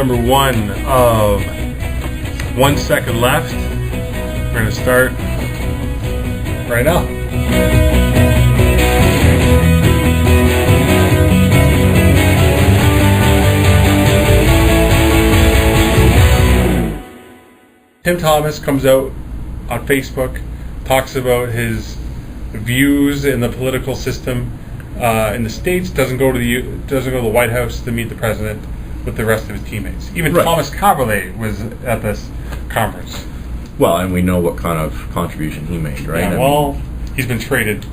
number 1 of 1 second left. We're going to start right now. Tim Thomas comes out on Facebook, talks about his views in the political system in the States, doesn't go to the White House to meet the president with the rest of his teammates. Even right. Thomas Caberlet was at this conference. Well, and we know what kind of contribution he made, right? Yeah, he's been traded.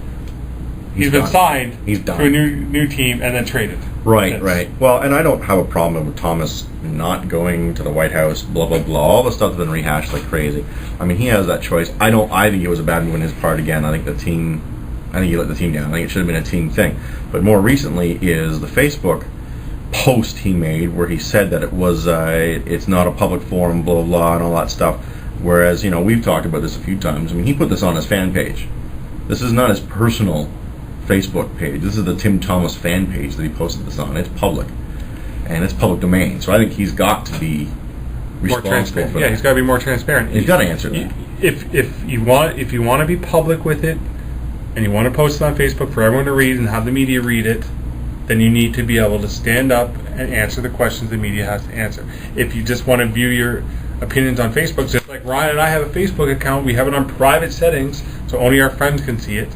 He's been signed to a new team and then traded. Right, right. Well, and I don't have a problem with Thomas not going to the White House, blah, blah, blah. All the stuff's been rehashed like crazy. I mean, he has that choice. I think it was a bad move on his part again. I think he let the team down. I think it should have been a team thing. But more recently is the Facebook post he made where he said that it's not a public forum, blah, blah, blah, and all that stuff. Whereas, we've talked about this a few times. I mean, he put this on his fan page. This is not his personal Facebook page. This is the Tim Thomas fan page that he posted this on. It's public. And it's public domain. So I think he's got to be responsible for that. Yeah, he's got to be more transparent. He's got to answer that. If you want to be public with it and you want to post it on Facebook for everyone to read and have the media read it, then you need to be able to stand up and answer the questions the media has to answer. If you just want to view your opinions on Facebook, just like Ryan and I have a Facebook account, we have it on private settings so only our friends can see it,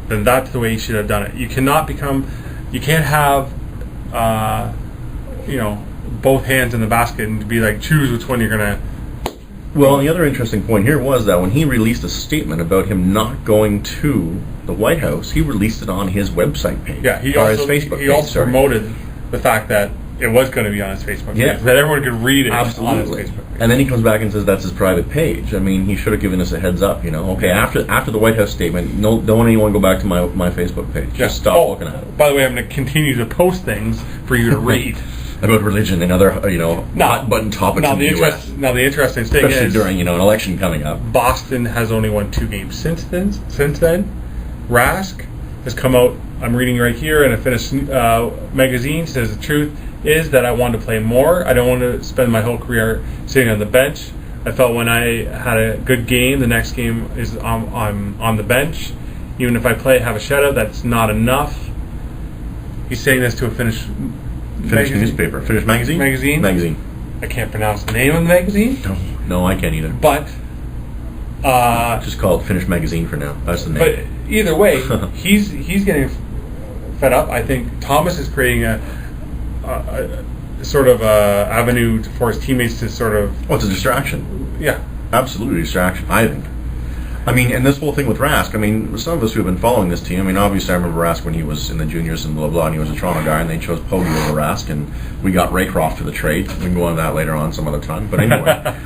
then that's the way you should have done it. You can't have both hands in the basket and be like, choose which one you're going to. Well, and the other interesting point here was that when he released a statement about him not going to the White House, he released it on his website page. Yeah, his Facebook he also promoted the fact that it was going to be on his Facebook page, that everyone could read it on his Facebook page. And then he comes back and says that's his private page. I mean, he should have given us a heads up, Okay, after the White House statement, don't anyone go back to my Facebook page. Just stop looking at it. By the way, I'm going to continue to post things for you to read. About religion and other, hot button topics in the U.S. Now, the interesting thing especially is, during, an election coming up. Boston has only won 2 games since then. Rask has come out, I'm reading right here, in a Finnish magazine, says the truth is that I want to play more. I don't want to spend my whole career sitting on the bench. I felt when I had a good game, the next game is I'm on the bench. Even if I have a shutout, that's not enough. He's saying this to a Finnish newspaper. Finnish magazine? Magazine. I can't pronounce the name of the magazine. No, I can't either. But just call it Finnish magazine for now. That's the name. But either way, he's getting fed up. I think Thomas is creating a sort of avenue for his teammates to sort of. Oh, it's a distraction. Yeah, absolutely distraction. I think. I mean, and this whole thing with Rask, some of us who have been following this team, obviously I remember Rask when he was in the juniors and blah, blah, and he was a Toronto guy, and they chose Pogge over Rask, and we got Raycroft for the trade. We can go on that later on some other time. But anyway,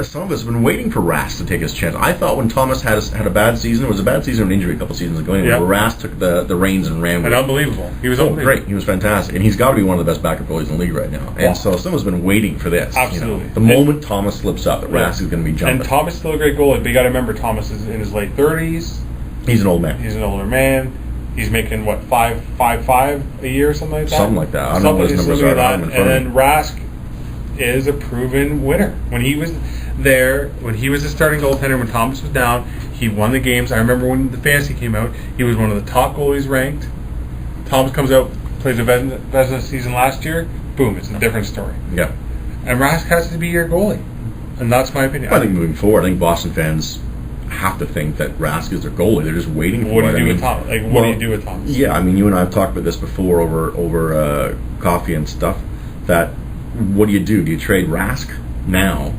some of us have been waiting for Rask to take his chance. I thought when Thomas had a bad season, it was a bad season of an injury a couple seasons ago, anyway, where Rask took the reins and ran with it. Unbelievable. He was unbelievable. Great. He was fantastic. And he's got to be one of the best backup goalies in the league right now. And so someone's been waiting for this. Absolutely. The moment Thomas slips up, that Rask is going to be jumping. And Thomas is still a great goalie, but you got to remember Thomas is in his late 30s. He's an old man. He's an older man. He's making, what, $5.5 a year or something like that? Something like that. I don't know what his numbers are. And then Rask is a proven winner. When he was there, when he was the starting goaltender, when Thomas was down, he won the games. I remember when the fantasy came out, he was one of the top goalies ranked. Thomas comes out, plays a Vezina season last year, boom, it's a different story. Yeah. And Rask has to be your goalie. And that's my opinion. I think moving forward, I think Boston fans have to think that Rask is their goalie. They're just waiting for it. What do you do with Thomas? What do you do with Thomas? Yeah, you and I have talked about this before over coffee and stuff, that what do you do? Do you trade Rask now,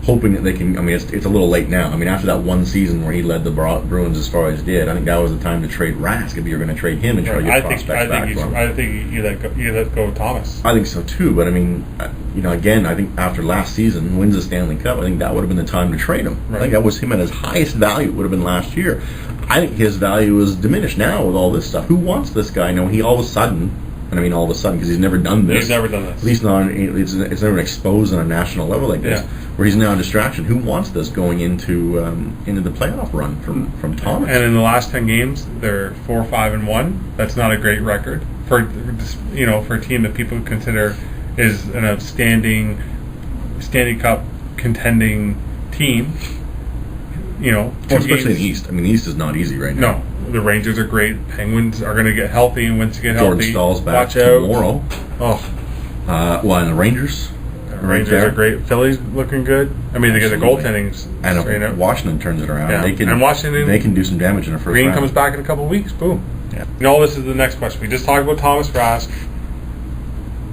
hoping that they can? It's a little late now. After that one season where he led the Bruins as far as he did, I think that was the time to trade Rask if you're going to trade him and try to get prospects back. I think you let go of Thomas. I think so too. But again, I think after last season, wins the Stanley Cup, I think that would have been the time to trade him. Right. I think that was him at his highest value. It would have been last year. I think his value is diminished now with all this stuff. Who wants this guy? He all of a sudden. All of a sudden, because he's never done this. He's never done this. At least not. It's never been exposed on a national level like this, where he's now a distraction. Who wants this going into the playoff run from Thomas? And in the last 10 games, they're 4-5-1. That's not a great record for a team that people consider is an outstanding Stanley Cup contending team. You know, well, especially in the East. I mean, the East is not easy right now. No, the Rangers are great. Penguins are going to get healthy, and once you get Jordan healthy, Stahl's back watch out. tomorrow. Oh, well, and the Rangers. Rangers are great. Philly's looking good. I mean, they get the goaltending straight And out. Washington turns it around. Yeah. And Washington, they can do some damage in the first Green round. comes back in a couple of weeks. Boom. Yeah. And all this is the next question. We just talked about Thomas Rask.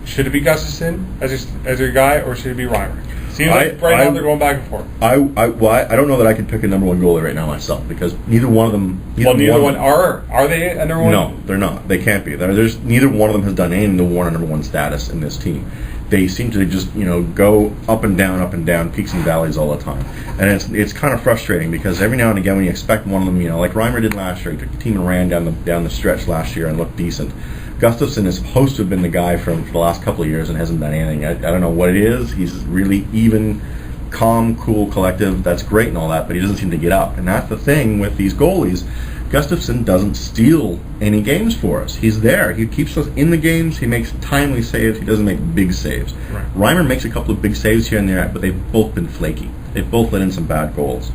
Should it be Gustafsson as your guy, or should it be Reimer? Seems like now they're going back and forth. I don't know that I could pick a number one goalie right now myself, because neither one of them. Neither one are they a number one? No, they're not. They can't be. There's neither one of them has done anything to warrant a number one status in this team. They seem to just go up and down, peaks and valleys all the time, and it's kind of frustrating, because every now and again when you expect one of them, like Reimer did last year, he took the team and ran down the stretch last year and looked decent. Gustafsson is supposed to have been the guy for the last couple of years and hasn't done anything. I don't know what it is. He's really even, calm, cool, collective. That's great and all that, but he doesn't seem to get up. And that's the thing with these goalies. Gustafsson doesn't steal any games for us. He's there. He keeps us in the games. He makes timely saves. He doesn't make big saves. Right. Reimer makes a couple of big saves here and there, but they've both been flaky. They've both let in some bad goals.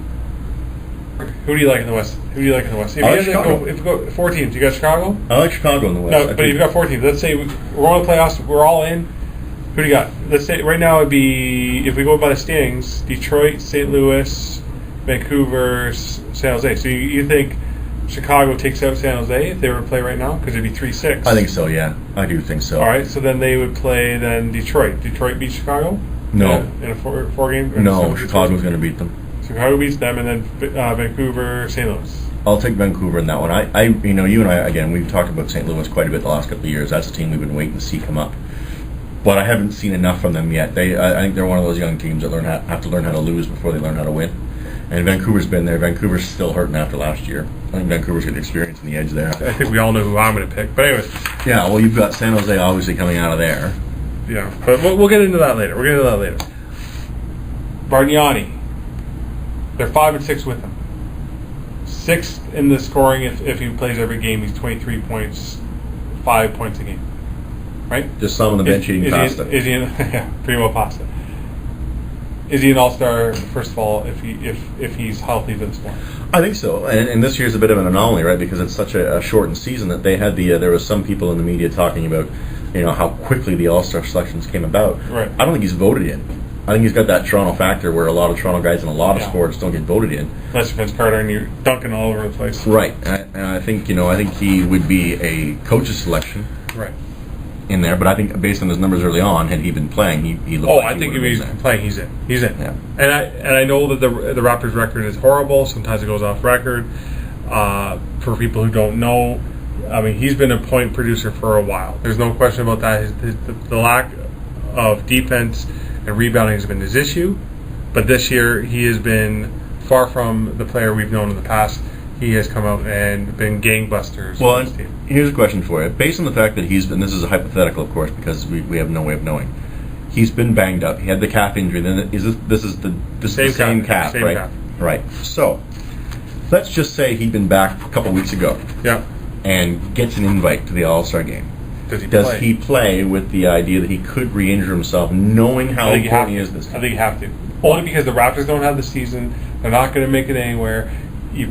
Who do you like in the West? If I like Chicago. If you go 4 teams, you got Chicago? I like Chicago in the West. No, but if you've got 4 teams, let's say we're on the playoffs, we're all in. Who do you got? Let's say right now it'd be, if we go by the standings, Detroit, St. Louis, Vancouver, San Jose. So you think Chicago takes out San Jose if they were to play right now? Because it'd be 3-6. I think so, yeah. I do think so. All right, so then they would play Detroit. Detroit beat Chicago? No. In a four game? No, Chicago's going to beat them. Chicago beats them, and then Vancouver, St. Louis. I'll take Vancouver in that one. You and I, again, we've talked about St. Louis quite a bit the last couple of years. That's a team we've been waiting to see come up. But I haven't seen enough from them yet. I think they're one of those young teams that have to learn how to lose before they learn how to win. And Vancouver's been there. Vancouver's still hurting after last year. I think Vancouver's got the experience and the edge there. I think we all know who I'm going to pick. But anyways. Yeah, well, you've got San Jose obviously coming out of there. Yeah, but we'll get into that later. Bargnani. They're 5 and 6 with him. 6th in the scoring if he plays every game. He's 23 points, 5 points a game. Right? Just some on the bench eating pasta. Yeah, pretty well pasta. Is he an all-star, first of all, if he's healthy for this one? I think so. And this year's a bit of an anomaly, right? Because it's such a shortened season that they had there was some people in the media talking about, how quickly the all-star selections came about. Right. I don't think he's voted in. I think he's got that Toronto factor where a lot of Toronto guys in a lot of sports don't get voted in. Unless Vince Carter and you're dunking all over the place. Right. And I think he would be a coach's selection. Right. In there, but I think based on his numbers early on, had he been playing, he looked. I think if he's playing, he's in. He's in. Yeah. And I know that the Raptors' record is horrible. Sometimes it goes off record. For people who don't know, I mean, he's been a point producer for a while. There's no question about that. The lack of defense and rebounding has been his issue, but this year he has been far from the player we've known in the past. He has come out and been gangbusters. Well, here's a question for you. Based on the fact that he's been, this is a hypothetical, of course, because we have no way of knowing. He's been banged up. He had the calf injury. Then this is the same calf, right? Calf. Right. So let's just say he'd been back a couple weeks ago. Yeah. And gets an invite to the All-Star game. Does he play with the idea that he could re-injure himself, knowing how important he is this time? I think you have to. Only because the Raptors don't have the season. They're not going to make it anywhere. You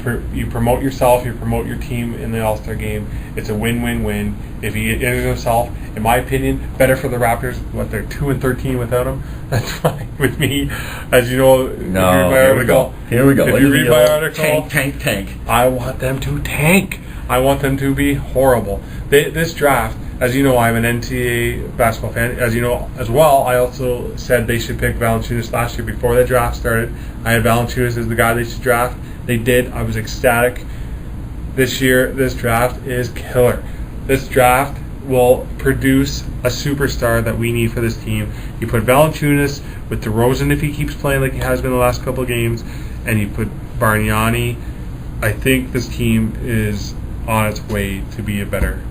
promote yourself, you promote your team in the All-Star game. It's a win-win-win. If he injures himself, in my opinion, better for the Raptors. They're 2-13 without him. That's fine with me. As you know, here we go. If you read my article, tank. I want them to tank. I want them to be horrible. This draft, as you know, I'm an NCAA basketball fan. As you know as well, I also said they should pick Valanciunas last year before the draft started. I had Valanciunas as the guy they should draft. They did. I was ecstatic. This year, this draft is killer. This draft will produce a superstar that we need for this team. You put Valanciunas with DeRozan if he keeps playing like he has been the last couple of games, and you put Bargnani. I think this team is on its way to be a better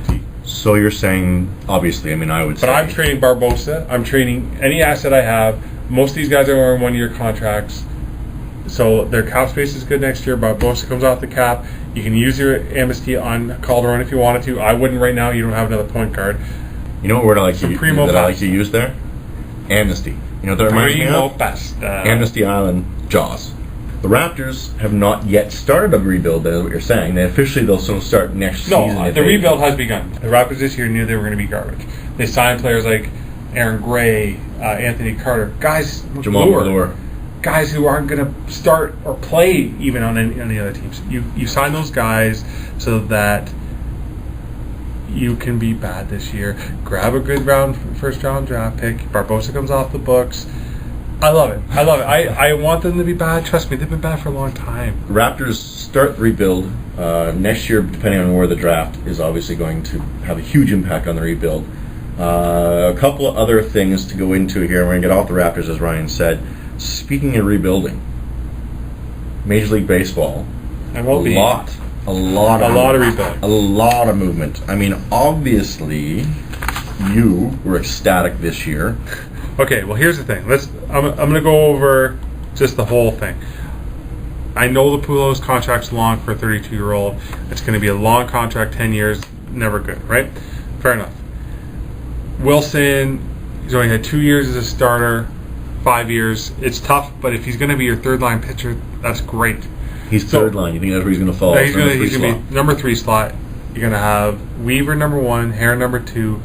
team. So you're saying, obviously, I would say... But I'm trading Barbosa. I'm trading any asset I have. Most of these guys are on one-year contracts. So their cap space is good next year. Barbosa comes off the cap. You can use your amnesty on Calderon if you wanted to. I wouldn't right now. You don't have another point guard. You know what word I like Supremo I like to use there? Amnesty. You know what that reminds me Primo of? Pasta. Amnesty Island, Jaws. The Raptors have not yet started a rebuild, as what you're saying. They'll start next season. No, the rebuild has begun. The Raptors this year knew they were going to be garbage. They signed players like Aaron Gray, Anthony Carter, guys, Jamal Mallor, guys who aren't going to start or play even on any other teams. You sign those guys so that you can be bad this year. Grab a good first round draft pick. Barbosa comes off the books. I love it. I want them to be bad. Trust me, they've been bad for a long time. Raptors start the rebuild next year, depending on where the draft is obviously going to have a huge impact on the rebuild. A couple of other things to go into here. We're going to get off the Raptors, as Ryan said. Speaking of rebuilding, Major League Baseball, a lot of rebuilding. A lot of movement. I mean, obviously, you were ecstatic this year. Okay, well, here's the thing. I'm going to go over just the whole thing. I know the Pujols contract's long for a 32-year-old. It's going to be a long contract, 10 years, never good, right? Fair enough. Wilson, he's only had 2 years as a starter, 5 years. It's tough, but if he's going to be your third-line pitcher, that's great. He's third line. You think that's where he's going to fall? He's going to be number 3 slot. You're going to have Weaver number 1, Herron number 2,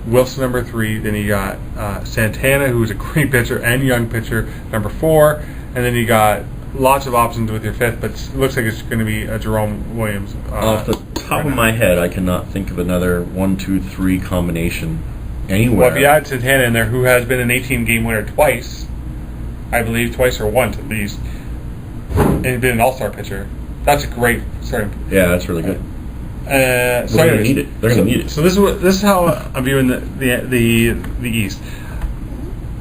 Wilson number 3. Then you got Santana, who's a great pitcher and young pitcher, number 4. And then you got lots of options with your 5th, but it looks like it's going to be a Jerome Williams. Off the top of my head, I cannot think of another 1, 2, 3 combination anywhere. Well, if you add Santana in there, who has been an 18-game winner twice, I believe twice or once at least, and been an all-star pitcher, that's a great starting. Yeah, that's really good. They're going to need it. They're going to need it. So this is how I'm viewing the East.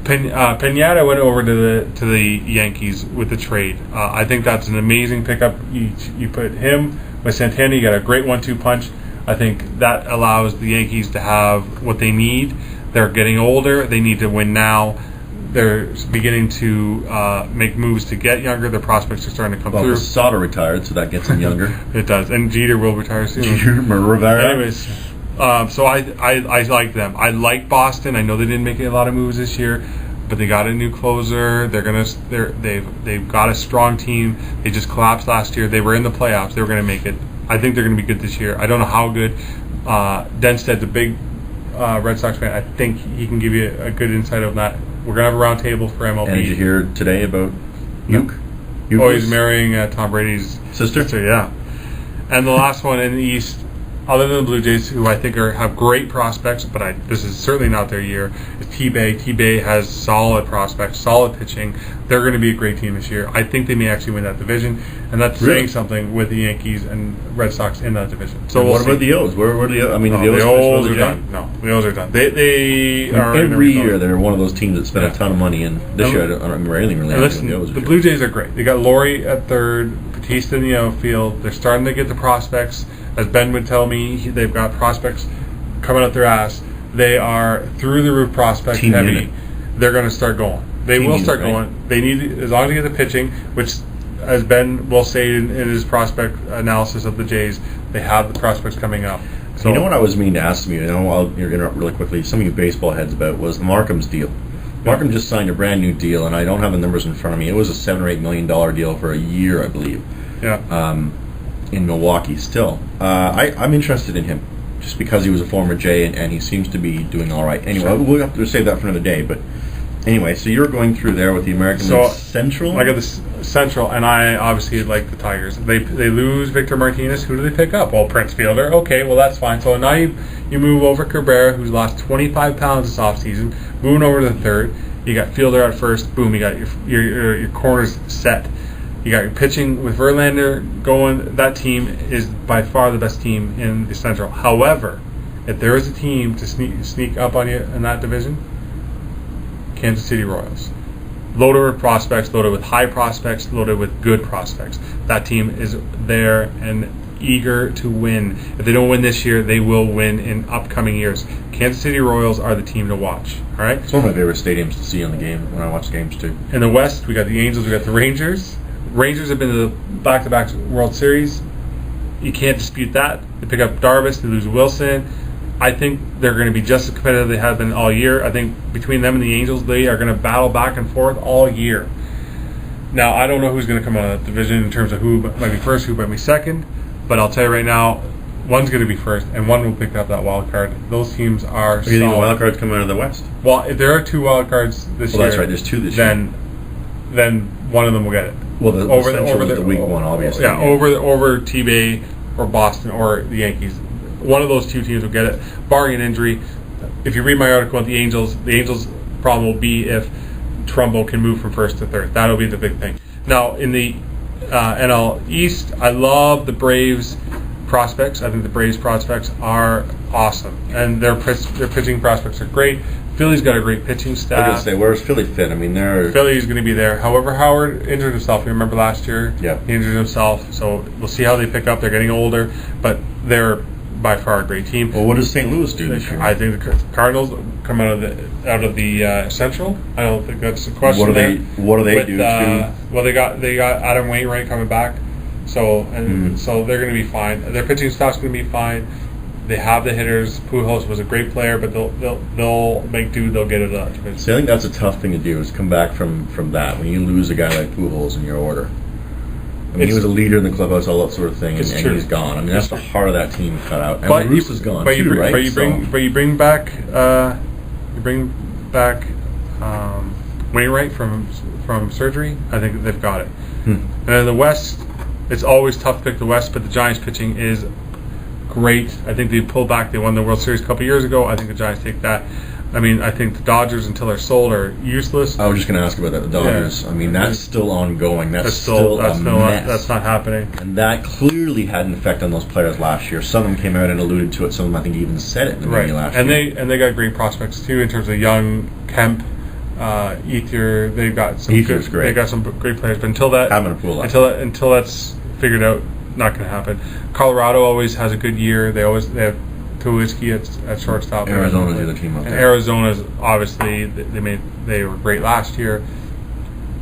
Pineda went over to the Yankees with the trade. I think that's an amazing pickup. You put him with Santana, you got a great 1-2 punch. I think that allows the Yankees to have what they need. They're getting older. They need to win now. They're beginning to make moves to get younger. Their prospects are starting to come through. Posada retired, so that gets them younger. It does. And Jeter will retire soon. Anyways, so I like them. I like Boston. I know they didn't make a lot of moves this year, but they got a new closer. They've got a strong team. They just collapsed last year. They were in the playoffs. They were going to make it. I think they're going to be good this year. I don't know how good. Denstead's a big Red Sox fan. I think he can give you a good insight on that. We're going to have a round table for MLB. And did you hear today about Uke? Oh, he's marrying Tom Brady's sister? Yeah. And the last one in the East, other than the Blue Jays, who I think have great prospects, but this is certainly not their year, is T-Bay. T-Bay has solid prospects, solid pitching. They're going to be a great team this year. I think they may actually win that division, and that's saying something with the Yankees and Red Sox in that division. So what about the O's? Where are the O's? I mean, the O's are done. No, the O's are done. They are every year they're one of those teams that spend a ton of money, and this year I don't remember anything really. Listen, the Blue Jays are great. They got Laurie at third, Batista in the outfield. They're starting to get the prospects. As Ben would tell me, they've got prospects coming out their ass. They are through the roof prospect heavy. They're going to start going. They will start going. They need, as long as they get the pitching, which, as Ben will say in his prospect analysis of the Jays, they have the prospects coming up. So, you know what I was meaning to ask you, I'll interrupt really quickly, some of you baseball heads about, was Markham's deal. Markham just signed a brand new deal, and I don't have the numbers in front of me. It was a $7 or $8 million deal for a year, I believe. Yeah. In Milwaukee still. I'm interested in him just because he was a former Jay and he seems to be doing all right. Anyway, we'll have to save that for another day. But anyway, so you're going through there with the American League Central? I got the Central, and I obviously like the Tigers. They lose Victor Martinez. Who do they pick up? Well, Prince Fielder. Okay, well, that's fine. So now you move over Cabrera, who's lost 25 pounds this offseason, moving over to the third. You got Fielder at first. Boom, you got your corners set. You got your pitching with Verlander going. That team is by far the best team in the Central. However, if there is a team to sneak up on you in that division, Kansas City Royals. Loaded with prospects, loaded with high prospects, loaded with good prospects. That team is there and eager to win. If they don't win this year, they will win in upcoming years. Kansas City Royals are the team to watch. All right. It's one of my favorite stadiums to see on the game when I watch games too. In the West, we got the Angels, we got the Rangers. Rangers have been to the back-to-back World Series. You can't dispute that. They pick up Darvish, they lose Wilson. I think they're going to be just as competitive as they have been all year. I think between them and the Angels, they are going to battle back and forth all year. Now, I don't know who's going to come out of that division in terms of who might be first, who might be second, but I'll tell you right now, one's going to be first, and one will pick up that wild card. Those teams are Do you think the wild cards come out of the West? Well, if there are 2 wild cards this year, that's right. There's 2 this year. Then one of them will get it. Well, the week one, obviously. Yeah, over T-Bay or Boston or the Yankees. One of those 2 teams will get it, barring an injury. If you read my article on the Angels problem will be if Trumbo can move from first to third. That'll be the big thing. Now, in the NL East, I love the Braves prospects. I think the Braves prospects are awesome, and their pitching prospects are great. Philly's got a great pitching staff. I was going to say, where's Philly fit? I mean, Philly's going to be there. However, Howard injured himself. You remember last year? Yeah. He injured himself, so we'll see how they pick up. They're getting older, but they're by far a great team. Well, what does St. Louis do this year? I think the Cardinals come out of the Central. I don't think that's a question. What do they do? Well, they got Adam Wainwright coming back, so they're going to be fine. Their pitching staff's going to be fine. They have the hitters. Pujols was a great player, but they'll make do. They'll get it up. See, I think that's a tough thing to do, is come back from that when you lose a guy like Pujols in your order. I mean, he was a leader in the clubhouse, all that sort of thing, and he's gone. I mean, that's the heart of that team cut out. And Bruce is gone too, right? But you bring back Wainwright from surgery. I think they've got it. And in the West, it's always tough to pick the West, but the Giants pitching is great. I think they pulled back. They won the World Series a couple years ago. I think the Giants take that. I mean, I think the Dodgers, until they're sold, are useless. I was just going to ask about that. The Dodgers. Yeah. I mean, that's still ongoing. That's still a mess. That's not happening. And that clearly had an effect on those players last year. Some of them came out and alluded to it. Some of them, I think, even said it in the beginning last year. And they got great prospects too in terms of young Kemp, Ether. They've got some Ether's great. They got some great players. But until that's figured out, not going to happen. Colorado always has a good year. They have Tulowitzki at shortstop. Arizona's the other team out there. And Arizona's obviously they were great last year.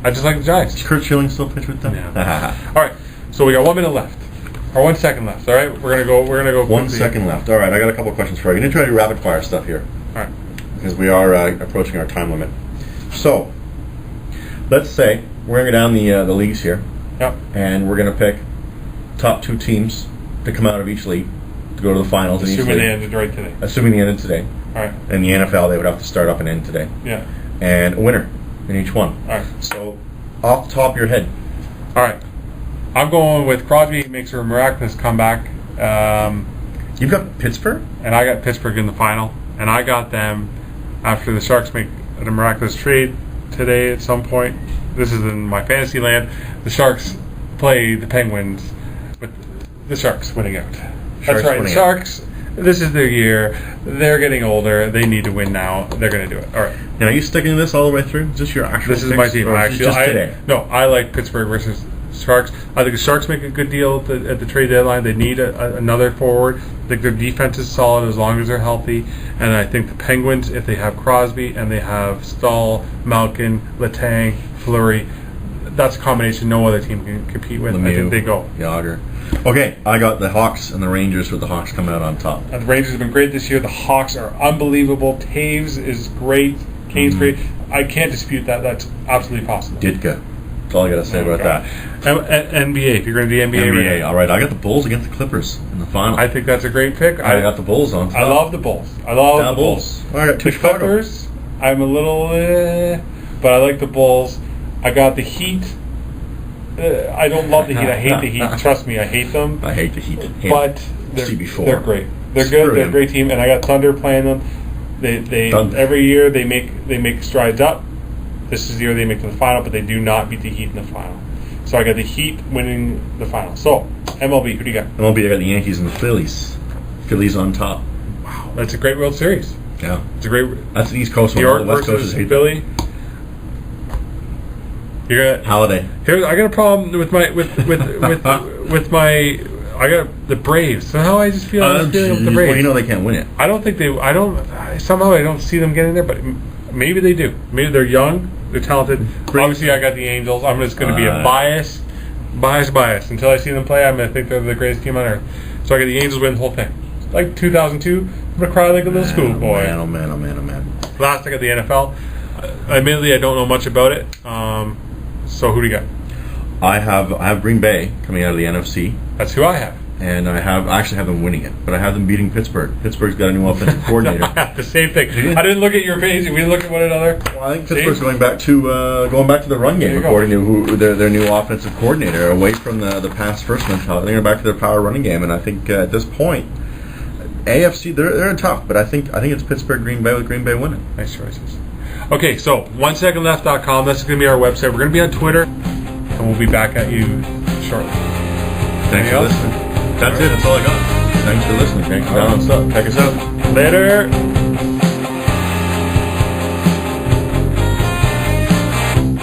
I just like the Giants. Is Kurt Schilling still pitch with them? Yeah. All right. So we got 1 minute left, or 1 second left. All right. We're gonna go. 1 second left. All right. I got a couple of questions for you. I'm gonna try to do rapid fire stuff here. All right. Because we are approaching our time limit. So let's say we're gonna go down the leagues here. Yep. And we're gonna pick top 2 teams to come out of each league to go to the finals. Assuming they ended right today. Assuming they ended today. All right. In the NFL, they would have to start up and end today. Yeah. And a winner in each one. All right. So, off the top of your head. All right. I'm going with Crosby makes a miraculous comeback. You've got Pittsburgh? And I got Pittsburgh in the final. And I got them after the Sharks make a miraculous trade today at some point. This is in my fantasy land. The Sharks play the Penguins with the Sharks winning out. That's right. The Sharks, this is their year. They're getting older. They need to win now. They're going to do it. All right. And are you sticking to this all the way through? Is this your actual This is my team. Today? No, I like Pittsburgh versus Sharks. I think the Sharks make a good deal at the trade deadline. They need another forward. I think their defense is solid as long as they're healthy. And I think the Penguins, if they have Crosby and they have Stahl, Malkin, Letang, Fleury, that's a combination no other team can compete with. Lemieux, I think they go. Yager. Okay, I got the Hawks and the Rangers, with the Hawks coming out on top. The Rangers have been great this year. The Hawks are unbelievable. Taves is great. Kane's great. I can't dispute that. That's absolutely possible. Ditka. That's all I got to say about that. NBA, if you're going to do NBA. Right? All right, I got the Bulls against the Clippers in the final. I think that's a great pick. I got the Bulls on top. I love the Bulls. I love the Bulls. All right, the Clippers, I'm a little, but I like the Bulls. I got the Heat. I don't love the Heat. I hate the Heat. Trust me, I hate them. I hate the Heat. But they're great. They're good. They're a great team, and I got Thunder playing them. They every year they make strides up. This is the year they make to the final, but they do not beat the Heat in the final. So I got the Heat winning the final. So MLB, who do you got? MLB, I got the Yankees and the Phillies. Phillies on top. Wow, that's a great World Series. Yeah, it's a great. That's the East Coast one. New York the West Coast versus is Philly. You're gonna Holiday. I got a problem with my with my. I got the Braves. Somehow I just feel I'm feeling with the Braves. Well, you know they can't win it. I don't think they. Somehow I don't see them getting there, but maybe they do. Maybe they're young. They're talented. Obviously, I got the Angels. I'm just going to be a bias until I see them play. I'm going to think they're the greatest team on earth. So I got the Angels win the whole thing. Like 2002, I'm gonna cry like a little schoolboy. Oh man, oh man, oh man. Last thing of the NFL. Admittedly, I don't know much about it. So who do you got? I have Green Bay coming out of the NFC, That's who I have. and I actually have them winning it, but I have them beating Pittsburgh. Pittsburgh's got a new offensive coordinator. I have the same thing. I didn't look at your page. We looked at one another. Well, I think Pittsburgh's going back to the run There game, you go. according to their new offensive coordinator, away from the pass first mentality. They're back to their power running game, and I think at this point, AFC they're tough, but I think it's Pittsburgh Green Bay with Green Bay winning. Nice choices. Okay, so 1secondleft.com. That's going to be our website. We're going to be on Twitter, and we'll be back at you shortly. Thanks for listening. That's it. That's all I got. Thanks for listening. Thanks for down on stuff. Check us out. Later.